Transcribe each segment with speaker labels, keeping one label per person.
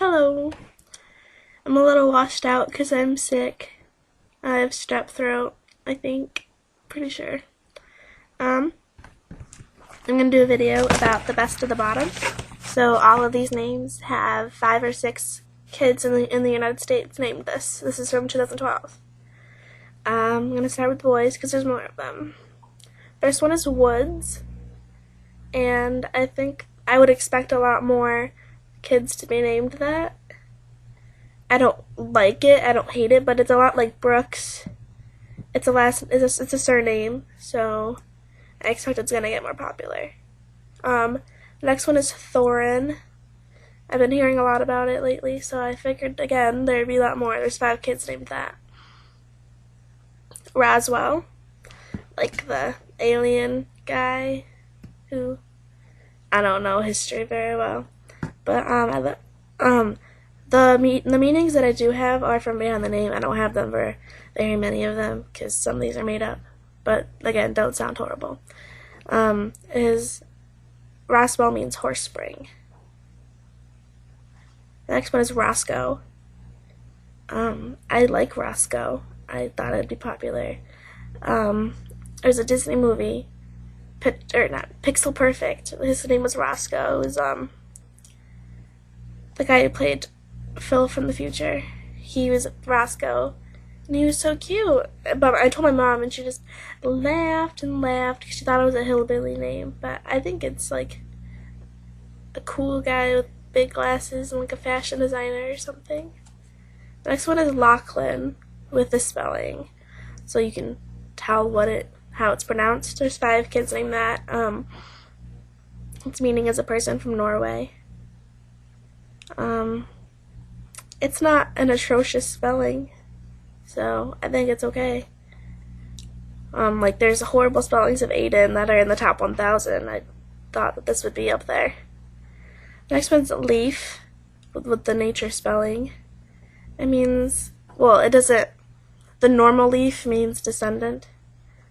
Speaker 1: Hello. I'm a little washed out because I'm sick. I have strep throat, I think. Pretty sure. I'm going to do a video about the best of the bottom. So all of these names have 5 or 6 kids in the United States named this. This is from 2012. I'm going to start with boys because there's more of them. First one is Woods. And I think I would expect a lot more kids to be named that. I don't like it, I don't hate it, but it's a lot like Brooks. It's a surname, so I expect it's gonna get more popular. The next one is Thoren. I've been hearing a lot about it lately, so I figured again there'd be a lot more. There's 5 kids named that. Roswell, like the alien guy who I don't know history very well, but the meanings that I do have are from behind the name. I don't have them for very many of them because some of these are made up. But again, don't sound horrible. Roswell means horse spring. The next one is Rosco. I like Rosco. I thought it'd be popular. There's a Disney movie, Pixel Perfect. His name was Rosco. It was the guy who played Phil from the future. He was Rosco, and he was so cute. But I told my mom, and she just laughed and laughed because she thought it was a hillbilly name. But I think it's like a cool guy with big glasses and like a fashion designer or something. The next one is Locklan with the spelling, so you can tell how it's pronounced. There's 5 kids named that. Its meaning is a person from Norway. It's not an atrocious spelling, so I think it's okay. Like there's horrible spellings of Aiden that are in the top 1,000. I thought that this would be up there. Next one's Leaf with the nature spelling. It means, well, it doesn't, the normal leaf means descendant.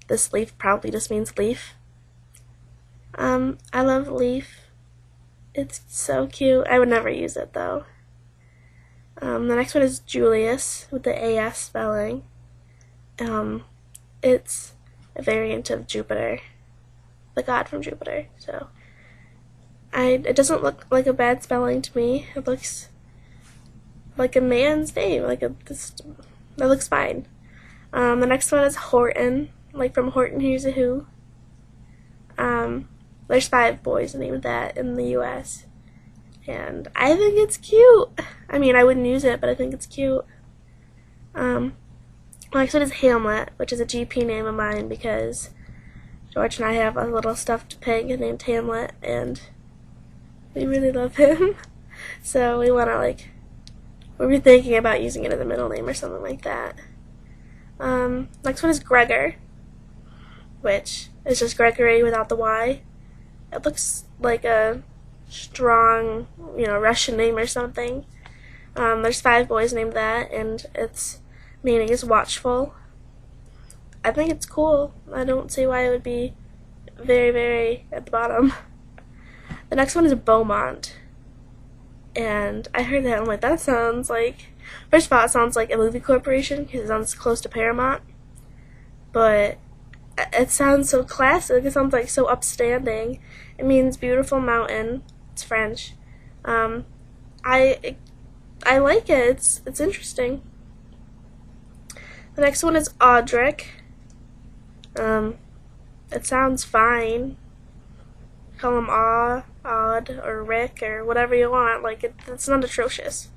Speaker 1: This leaf probably just means leaf. I love Leaf. It's so cute. I would never use it though. The next one is Julius with the AS spelling. It's a variant of Jupiter, the god from Jupiter. So it doesn't look like a bad spelling to me. It looks like a man's name. That looks fine. The next one is Horton, like from Horton Hears a Who. There's 5 boys named that in the US. And I think it's cute. I mean, I wouldn't use it, but I think it's cute. Next one is Hamlet, which is a GP name of mine because George and I have a little stuffed pig named Hamlet, and we really love him. So we want to we're thinking about using it as a middle name or something like that. Next one is Gregor, which is just Gregory without the Y. It looks like a strong, Russian name or something. There's 5 boys named that, and its meaning is watchful. I think it's cool. I don't see why it would be very, very at the bottom. The next one is Beaumont. And I heard that, I'm like, that sounds like, first of all, it sounds like a movie corporation because it sounds close to Paramount. But it sounds so classic. It sounds like so upstanding. It means beautiful mountain. It's French. I like it. It's interesting. The next one is Audrick. It sounds fine. Call him Odd, or Rick, or whatever you want. It's not atrocious.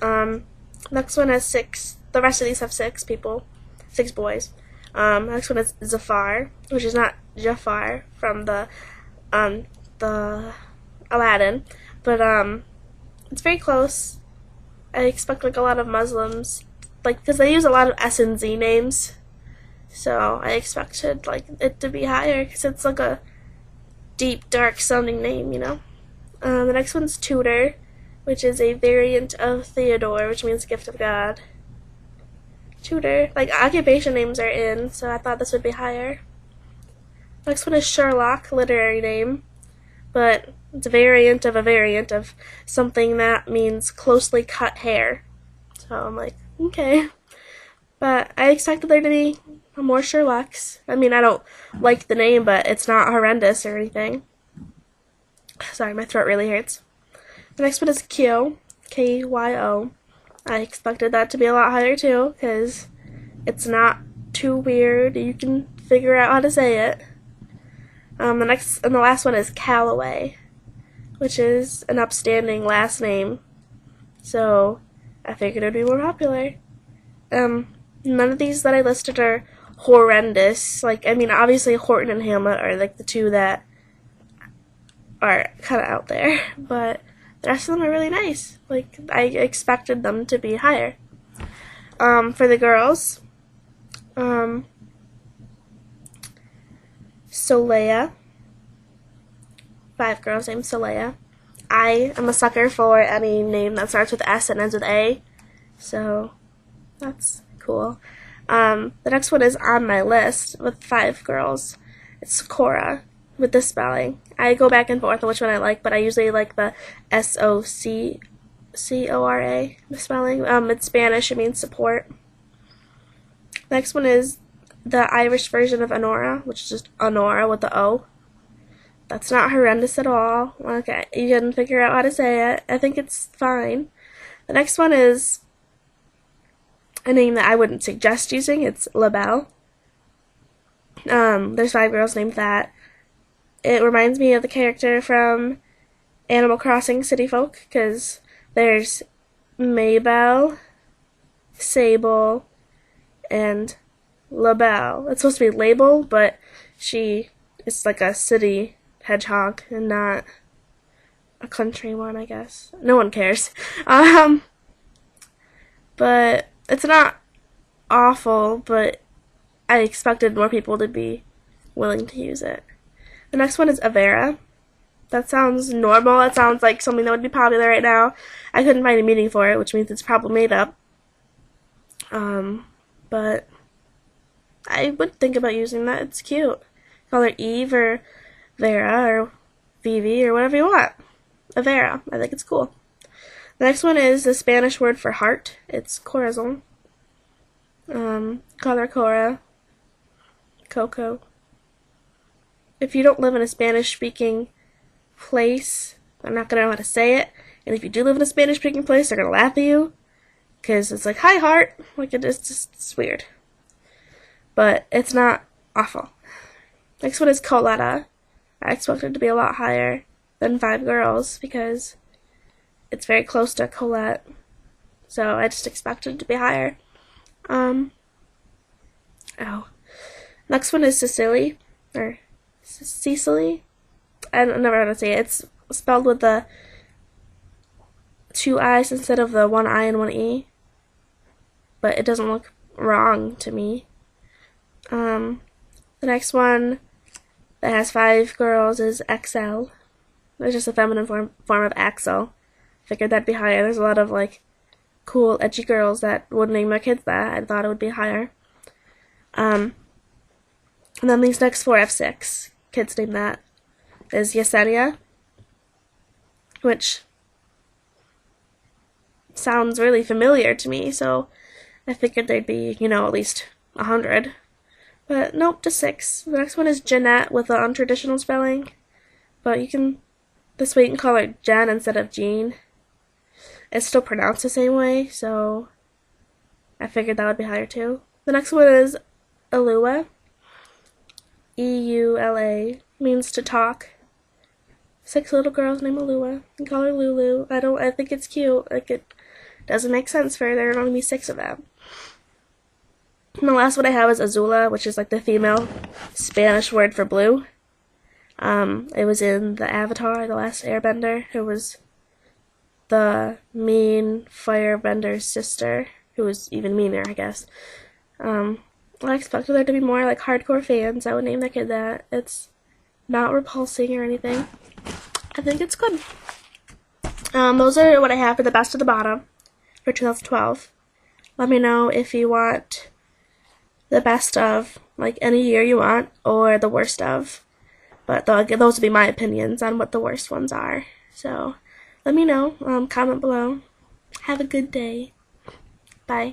Speaker 1: Next one has 6. The rest of these have 6 people. 6 boys. Next one is Zafar, which is not Jafar from the Aladdin, but it's very close. I expect a lot of Muslims, because they use a lot of S and Z names, so I expected it to be higher because it's like a deep, dark sounding name, The next one's Tudor, which is a variant of Theodore, which means gift of God. Tudor, occupation names are in, so I thought this would be higher. Next one is Sherlock, literary name, but It's a variant of something that means closely cut hair. So I'm like, okay. But I expected there to be more Sherlocks. I mean, I don't like the name, but it's not horrendous or anything. Sorry, my throat really hurts. The next one is Kyo, Kyo. I expected that to be a lot higher too, because it's not too weird. You can figure out how to say it. The last one is Calloway, which is an upstanding last name. So I figured it would be more popular. None of these that I listed are horrendous. Like, I mean, obviously Horton and Hamlet are like the two that are kind of out there, but the rest of them are really nice. Like, I expected them to be higher. For the girls, Solaya. 5 girls named Solaya. I am a sucker for any name that starts with S and ends with A, so that's cool. The next one is on my list with 5 girls. It's Secora with the spelling. I go back and forth on which one I like, but I usually like the Socora, the spelling. It's Spanish, it means support. Next one is the Irish version of Onora, which is just Onora with the O. That's not horrendous at all. Okay, you can figure out how to say it. I think it's fine. The next one is a name that I wouldn't suggest using. It's Labelle. There's 5 girls named that. It reminds me of the character from Animal Crossing City Folk, because there's Maybelle, Sable, and Labelle. It's supposed to be Label, but she is like a city hedgehog and not a country one, I guess. No one cares. But it's not awful, but I expected more people to be willing to use it. The next one is Evera. That sounds normal. That sounds like something that would be popular right now. I couldn't find a meaning for it, which means it's probably made up. But I would think about using that. It's cute. Call her Eve or Vera or Vivi or whatever you want. Evera. I think it's cool. The next one is the Spanish word for heart. It's Corazon. Call her Cora. Coco. If you don't live in a Spanish-speaking place, I'm not going to know how to say it. And if you do live in a Spanish-speaking place, they're going to laugh at you. Because it's like, hi, heart. Like, it's weird. But it's not awful. Next one is Coletta. I expected it to be a lot higher than 5 girls because it's very close to Colette. So I just expected it to be higher. Next one is Cicily. Or Cicily? I don't know how to say it. It's spelled with the 2 I's instead of the 1 I and 1 E. But it doesn't look wrong to me. The next one that has 5 girls is Axelle. It's just a feminine form of Axelle. Figured that'd be higher. There's a lot of like cool, edgy girls that would name their kids that. I thought it would be higher. And then these next 4 have 6 kids named that. Is Ysenia, which sounds really familiar to me, so I figured there'd be, at least 100. But nope, just 6. The next one is Jenette with an untraditional spelling. But this way you can call her Jen instead of Jean. It's still pronounced the same way, so I figured that would be higher too. The next one is Eula. E-U-L-A, means to talk. 6 little girls named Eula. You can call her Lulu. I think it's cute. Like, it doesn't make sense for there to only be 6 of them. And the last one I have is Azula, which is like the female Spanish word for blue. It was in the Avatar, The Last Airbender. It was the mean firebender's sister, who was even meaner, I guess. I expected there to be more like hardcore fans. I would name their kid that. It's not repulsing or anything. I think it's good. Those are what I have for the best of the bottom for 2012. Let me know if you want the best of, like, any year you want, or the worst of. But those would be my opinions on what the worst ones are. So let me know. Comment below. Have a good day. Bye.